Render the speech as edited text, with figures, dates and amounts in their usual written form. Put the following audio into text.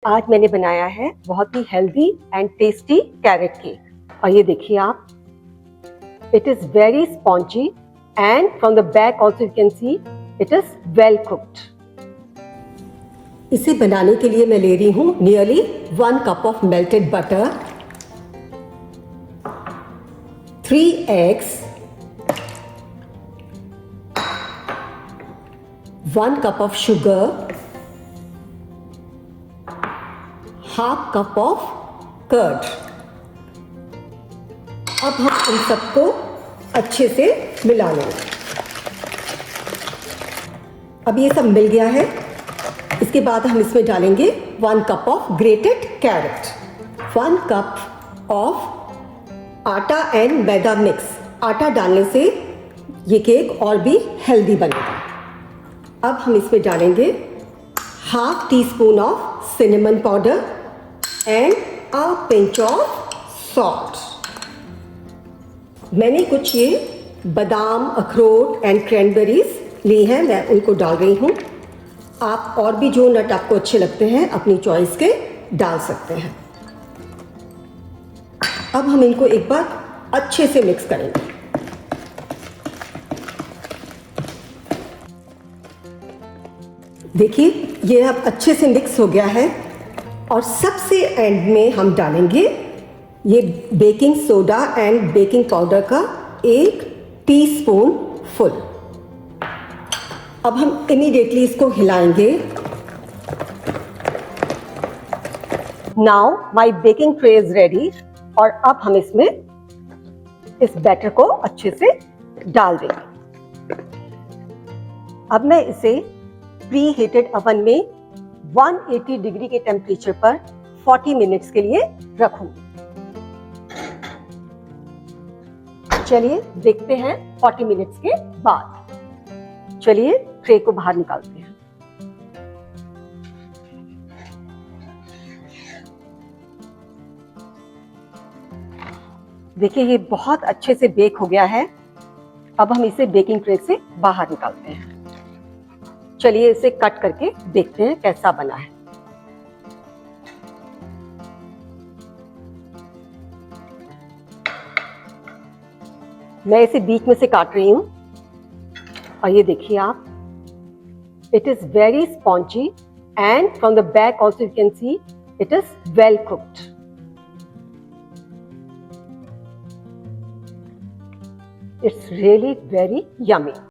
आज मैंने बनाया है बहुत ही healthy and tasty carrot cake. और ये देखिए आप, it is very spongy and from the back also you can see it is well cooked. इसे बनाने के लिए मैं ले रही हूँ nearly 1 cup of melted butter, 3 eggs, 1 cup of sugar, ½ cup of curd. अब हम इन सबको अच्छे से मिला लेंगे। अब ये सब मिल गया है। इसके बाद हम इसमें डालेंगे 1 cup of grated carrot, 1 cup of atta and maida mix. आटा डालने से ये केक और भी हेल्दी बनेगा। अब हम इसमें डालेंगे ½ teaspoon of cinnamon powder and a pinch of salt. मैंने कुछ ये बादाम, अखरोट एंड क्रैनबेरीज ली हैं, मैं उनको डाल रही हूँ। आप और भी जो नट आपको अच्छे लगते हैं अपनी चॉइस के डाल सकते हैं। अब हम इनको एक बार अच्छे से मिक्स करेंगे। देखिए ये अब अच्छे से मिक्स हो गया है। और सबसे एंड में हम डालेंगे ये baking soda and baking powder का 1 टीस्पून फुल। अब हम इमीडिएटली इसको हिलाएंगे। Now my baking tray is ready. और अब हम इसमें इस बैटर को अच्छे से डाल देंगे। अब मैं इसे प्री हीटेड ओवन में 180 डिग्री के टेम्परेचर पर 40 मिनट्स के लिए रखूंगी। चलिए देखते हैं 40 मिनट्स के बाद। चलिए ट्रे को बाहर निकालते हैं। देखिए ये बहुत अच्छे से बेक हो गया है। अब हम इसे बेकिंग ट्रे से बाहर निकालते हैं। चलिए इसे कट करके देखते हैं कैसा बना है। मैं इसे बीच में से काट रही हूं और ये देखिए आप, it is very spongy and from the back also you can see it is well cooked. It's really very yummy.